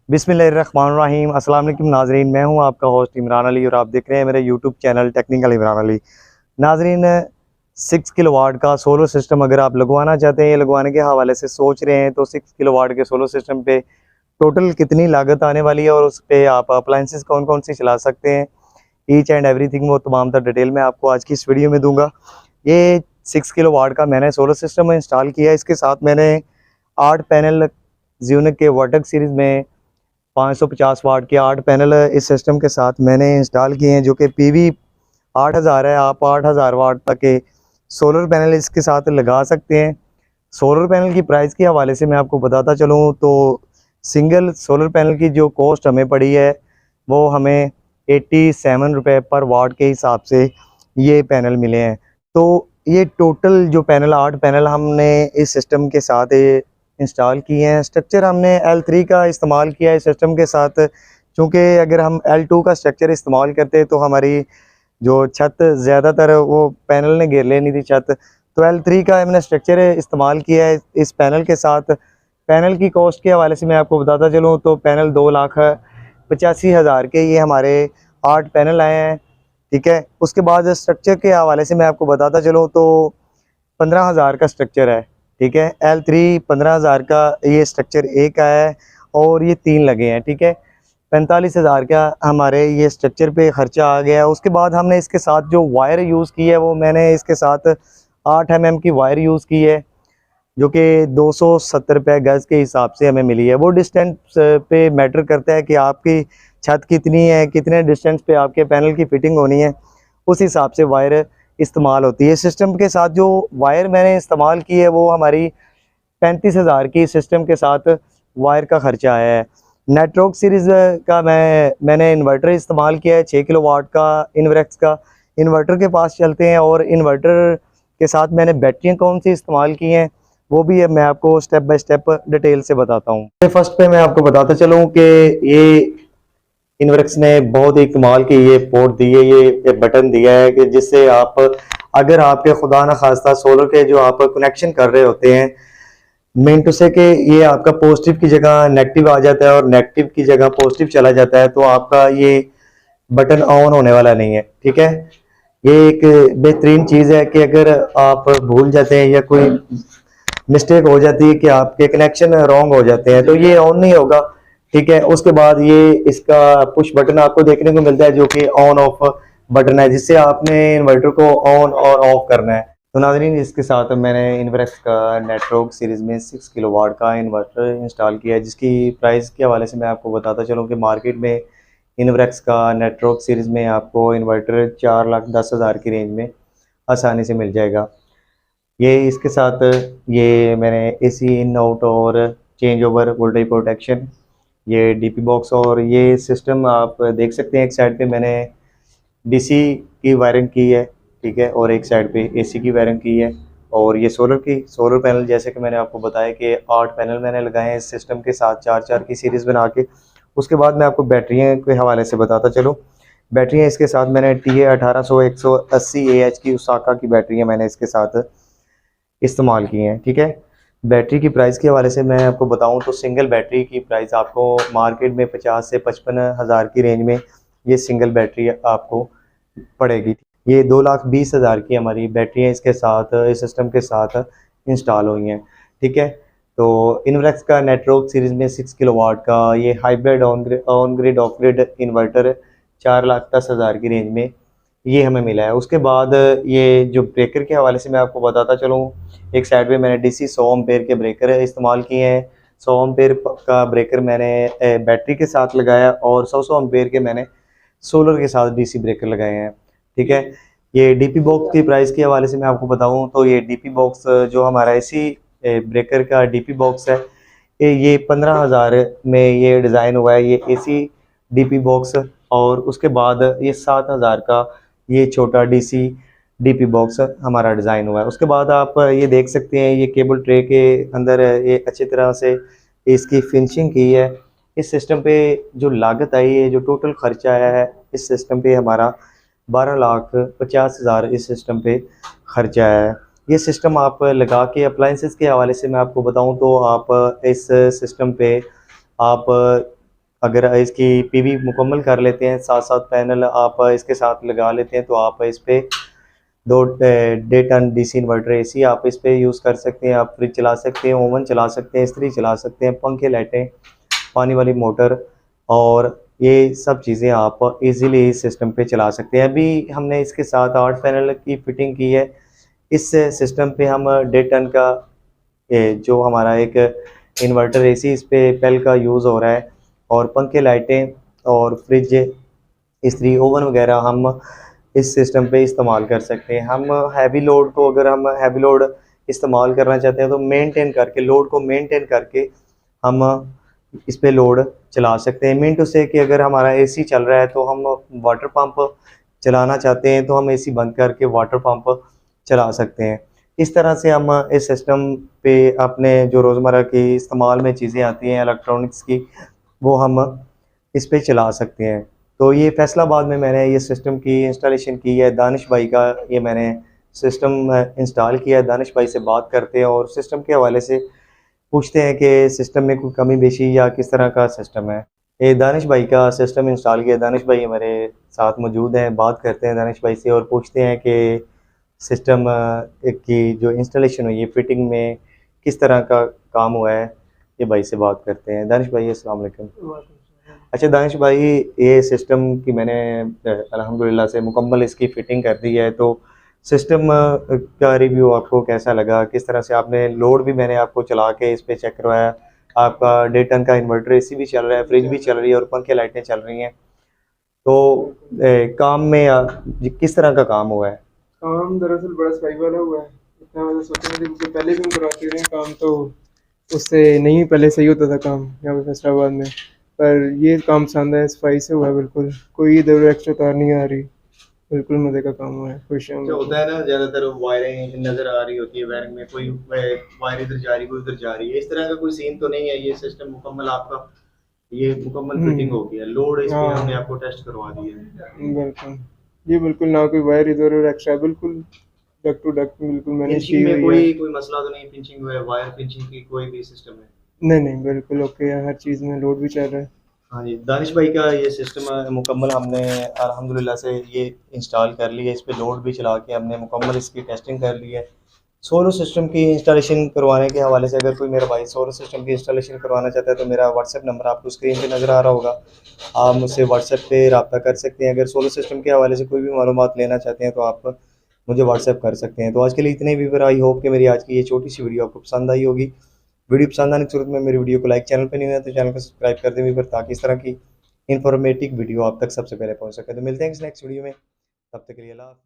बिस्मिल्लाहिर्रहमानिर्रहीम। अस्सलाम वालेकुम नाजरीन, मैं हूं आपका होस्ट इमरान अली और आप देख रहे हैं मेरे YouTube channel technical Imran Ali. नाजरीन, 6 किलोवाट का सोलर सिस्टम अगर आप लगवाना चाहते हैं या लगवाने के हवाले से सोच रहे हैं तो 6 किलोवाट के सोलर सिस्टम पे टोटल कितनी लागत आने वाली है और उस पर आप अप्लाइंसेस कौन कौन सी चला सकते हैं, ईच एंड एवरीथिंग वो तमाम तर डिटेल मैं आपको आज की इस वीडियो में दूंगा। ये 6 किलोवाट का मैंने सोलर सिस्टम इंस्टॉल किया है। इसके साथ मैंने 8 पैनल ज़्यूनिक के वर्टेक्स सीरीज़ में 550 वाट के 8 पैनल इस सिस्टम के साथ मैंने इंस्टॉल किए हैं, जो कि पीवी 8000 है। आप 8000 वाट तक के सोलर पैनल इसके साथ लगा सकते हैं। सोलर पैनल की प्राइस के हवाले से मैं आपको बताता चलूँ तो सिंगल सोलर पैनल की जो कॉस्ट हमें पड़ी है वो हमें 87 रुपये पर वाट के हिसाब से ये पैनल मिले हैं। तो ये टोटल जो पैनल 8 पैनल हमने इस सिस्टम के साथ इंस्टॉल किए हैं। स्ट्रक्चर हमने L3 का इस्तेमाल किया है सिस्टम के साथ, क्योंकि अगर हम L2 का स्ट्रक्चर इस्तेमाल करते तो हमारी जो छत ज़्यादातर वो पैनल ने घेर लेनी थी छत, तो L3 का हमने स्ट्रक्चर इस्तेमाल किया है इस पैनल के साथ। पैनल की कॉस्ट के हवाले से मैं आपको बताता चलूँ तो पैनल 2,85,000 के ये हमारे 8 पैनल आए हैं। ठीक है, उसके बाद स्ट्रक्चर के हवाले से मैं आपको बताता चलूँ तो 15,000 का स्ट्रक्चर है। ठीक है, L3 15,000 का ये स्ट्रक्चर एक आया है और ये 3 लगे हैं। ठीक है, 45,000 का हमारे ये स्ट्रक्चर पे ख़र्चा आ गया है। उसके बाद हमने इसके साथ जो वायर यूज़ की है वो मैंने इसके साथ 8 mm की वायर यूज़ की है, जो कि 270 रुपये गज़ के हिसाब से हमें मिली है। वो डिस्टेंस पे मैटर करता है कि आपकी छत कितनी है, कितने डिस्टेंस पे आपके पैनल की फ़िटिंग होनी है, उस हिसाब से वायर इस्तेमाल होती है। सिस्टम के साथ जो वायर मैंने इस्तेमाल की है वो हमारी 35,000 की सिस्टम के साथ वायर का ख़र्चा आया है। नेटवर्क सीरीज़ का मैंने इन्वर्टर इस्तेमाल किया है 6 किलोवाट का इन्वर्क्स का। इन्वर्टर के पास चलते हैं और इन्वर्टर के साथ मैंने बैटरियाँ कौन सी इस्तेमाल की हैं वो भी अब मैं आपको स्टेप बाय स्टेप डिटेल से बताता हूँ। फर्स्ट पे मैं आपको बताता चलूँ कि ये इनवर्क्स ने बहुत ही कमाल की ये पोर्ट दी है, ये बटन दिया है कि जिससे आप अगर आपके खुदा न खास्ता सोलर के जो आप कनेक्शन कर रहे होते हैं मेन टू से कि ये आपका पॉजिटिव की जगह नेगेटिव आ जाता है और नेगेटिव की जगह पॉजिटिव चला जाता है, तो आपका ये बटन ऑन होने वाला नहीं है। ठीक है, ये एक बेहतरीन चीज़ है कि अगर आप भूल जाते हैं या कोई मिस्टेक हो जाती है कि आपके कनेक्शन रॉन्ग हो जाते हैं तो ये ऑन नहीं होगा। ठीक है, उसके बाद ये इसका पुश बटन आपको देखने को मिलता है जो कि ऑन ऑफ बटन है, जिससे आपने इन्वर्टर को ऑन और ऑफ करना है। तो नाज़रीन, इसके साथ मैंने इन्वर्क्स का नेटवर्क सीरीज़ में 6 किलोवाट का इन्वर्टर इंस्टॉल किया है, जिसकी प्राइस के हवाले से मैं आपको बताता चलूँ कि मार्केट में इन्वर्क्स का नेटवर्क सीरीज़ में आपको इन्वर्टर 4,10,000 की रेंज में आसानी से मिल जाएगा। ये इसके साथ ये मैंने एसी इन आउट और चेंज ओवर वोल्टेज प्रोटेक्शन, ये डीपी बॉक्स और ये सिस्टम आप देख सकते हैं। एक साइड पे मैंने डीसी की वायरिंग की है, ठीक है, और एक साइड पे एसी की वायरिंग की है। और ये सोलर पैनल जैसे कि मैंने आपको बताया कि 8 पैनल मैंने लगाए हैं इस सिस्टम के साथ 4-4 की सीरीज़ बना के। उसके बाद मैं आपको बैटरियों के हवाले से बताता चलूँ। बैटरियाँ इसके साथ मैंने TA1800 180 AH की उसाका की बैटरियाँ मैंने इसके साथ इस्तेमाल की हैं। ठीक है, बैटरी की प्राइस के हवाले से मैं आपको बताऊं तो सिंगल बैटरी की प्राइस आपको मार्केट में 50 से 55,000 की रेंज में ये सिंगल बैटरी आपको पड़ेगी। ये 2,20,000 की हमारी बैटरियाँ इसके साथ इस सिस्टम के साथ इंस्टॉल हुई हैं। ठीक है, तो इन्वर्क्स का नेटवर्क सीरीज़ में 6 किलोवाट का ये hybrid on grid of grid inverter 4,10,000 की रेंज में ये हमें मिला है। उसके बाद ये जो ब्रेकर के हवाले से मैं आपको बताता चलूँ, एक साइड पे मैंने डीसी 100 एम्पेयर के ब्रेकर इस्तेमाल किए हैं। 100 एम्पेयर का ब्रेकर मैंने बैटरी के साथ लगाया और 100 एम्पेयर के मैंने सोलर के साथ डीसी ब्रेकर लगाए हैं। ठीक है, ये डीपी बॉक्स की प्राइस के हवाले से मैं आपको बताऊं तो ये डीपी बॉक्स जो हमारा एसी ब्रेकर का डीपी बॉक्स है ये 15,000 में ये डिज़ाइन हुआ है, ये एसी डीपी बॉक्स। और उसके बाद ये 7,000 का ये छोटा डीपी बॉक्स हमारा डिज़ाइन हुआ है। उसके बाद आप ये देख सकते हैं ये केबल ट्रे के अंदर ये अच्छी तरह से इसकी फिनिशिंग की है। इस सिस्टम पे जो लागत आई है, जो टोटल खर्चा आया है इस सिस्टम पे हमारा 12,50,000 इस सिस्टम पे खर्चा आया है। ये सिस्टम आप लगा के अप्लाइंसेस के हवाले से मैं आपको बताऊं तो आप इस सिस्टम पे आप अगर इसकी पीवी मुकम्मल कर लेते हैं, साथ साथ पैनल आप इसके साथ लगा लेते हैं, तो आप इस पे 2 टन डीसी इन्वर्टर एसी आप इस पे यूज़ कर सकते हैं। आप फ्रिज चला सकते हैं, ओवन चला सकते हैं, इस्त्री चला सकते हैं, पंखे, लाइटें, पानी वाली मोटर और ये सब चीज़ें आप इजीली इस सिस्टम पे चला सकते हैं। अभी हमने इसके साथ 8 पैनल की फिटिंग की है। इस सिस्टम पे हम 1.5 टन का जो हमारा एक इन्वर्टर एसी इस पे पेल का यूज़ हो रहा है, और पंखे, लाइटें और फ्रिज, इस्त्री, ओवन वगैरह हम इस सिस्टम पे इस्तेमाल कर सकते हैं। हम हैवी लोड को, अगर हम हैवी लोड इस्तेमाल करना चाहते हैं तो मेंटेन करके, लोड को मेंटेन करके हम इस पे लोड चला सकते हैं। मीन टू से कि अगर हमारा एसी चल रहा है तो हम वाटर पंप चलाना चाहते हैं तो हम एसी बंद करके वाटर पंप चला सकते हैं। इस तरह से हम इस सिस्टम पे अपने जो रोज़मर्रा की इस्तेमाल में चीज़ें आती हैं इलेक्ट्रॉनिक्स की, वो हम इस पे चला सकते हैं। तो ये फैसलाबाद में मैंने ये सिस्टम की इंस्टॉलेशन की है। दानिश भाई का ये मैंने सिस्टम इंस्टॉल किया है। दानिश भाई से बात करते हैं और सिस्टम के हवाले से पूछते हैं कि सिस्टम में कोई कमी बेशी या किस तरह का सिस्टम है। ये दानिश भाई का सिस्टम इंस्टॉल किया। दानिश भाई हमारे साथ मौजूद हैं, बात करते हैं दानिश भाई से और पूछते हैं कि सिस्टम की जो इंस्टॉलेशन हुई है, फिटिंग में किस तरह का काम हुआ है। ये भाई से बात करते हैं। दानिश भाई अस्सलाम वालेकुम। अच्छा दानिश भाई, ये सिस्टम की मैंने अल्हम्दुलिल्लाह से मुकम्मल इसकी फ़िटिंग कर दी है, तो सिस्टम का रिव्यू आपको कैसा लगा? किस तरह से आपने लोड भी मैंने आपको चला के इस पे चेक करवाया। आपका 1.5 टन का इन्वर्टर एसी भी चल रहा है, फ्रिज भी चल रही है और पंखे, लाइटें चल रही हैं। तो काम में किस तरह का काम हुआ है? काम दरअसल बड़ा सफाई वाला हुआ है। इतना मतलब सोचा नहीं था, क्योंकि पहले भी हम करवाते रहे हैं काम, तो उससे नहीं पहले सही होता था काम यहाँ पे फैसलाबाद में। पर ये काम पसंद है, सफाई से हुआ है बिल्कुल, कोई इधर एक्स्ट्रा तार नहीं आ रही, बिल्कुल मज़े का काम हुआ है, खुश हैं हम जो लोग। होता है ना, ज़्यादातर वायरें नज़र आ रही होती है, वायरिंग में कोई वायर इधर जा रही है, कोई उधर जा रही है। इस तरह का कोई सीन तो नहीं है। ये सिस्टम मुकम्मल आपका, ये मुकम्मल फिटिंग हो गया। लोड इस पे हमने हाँ आपको टेस्ट करवा दिया है। बिल्कुल, ये बिल्कुल ना कोई वायर इधर उधर एक्स्ट्रा, बिल्कुल डक टू डक बिल्कुल मैनेज की पिंचिंग में हुई है। कोई मसला तो नहीं? पिंचिंग है, वायर पिंचिंग की कोई भी सिस्टम है? नहीं नहीं बिल्कुल ओके है, हर चीज़ में लोड भी चल रहा है। हाँ जी, दानिश भाई का ये सिस्टम मुकम्मल हमने अल्हम्दुलिल्लाह से ये इंस्टॉल कर लिया। इस पे लोड भी चला के हमने मुकम्मल इसकी टेस्टिंग कर ली है। सोलर सिस्टम की इंस्टॉलेशन करवाने के हवाले से अगर कोई मेरा भाई सोलर सिस्टम की इंस्टॉलेशन करवाना चाहता है तो मेरा व्हाट्सएप नंबर आपको स्क्रीन पे नज़र आ रहा होगा। आप मुझसे व्हाट्सएप पे रब्ता कर सकते हैं। अगर सोलर सिस्टम के हवाले से कोई भी मालूमात लेना चाहते हैं तो आप मुझे व्हाट्सएप कर सकते हैं। तो आज के लिए इतने ही। आई होप कि मेरी आज की ये छोटी सी वीडियो आपको पसंद आई होगी। वीडियो पसंद आने की सूरत में मेरी वीडियो को लाइक, चैनल पर नहीं है तो चैनल को सब्सक्राइब कर दें वीवर, ताकि इस तरह की इन्फॉर्मेटिव वीडियो आप तक सबसे पहले पहुंच सके। तो मिलते हैं नेक्स्ट वीडियो में, तब तक के लिए अल्लाह हाफ़िज़।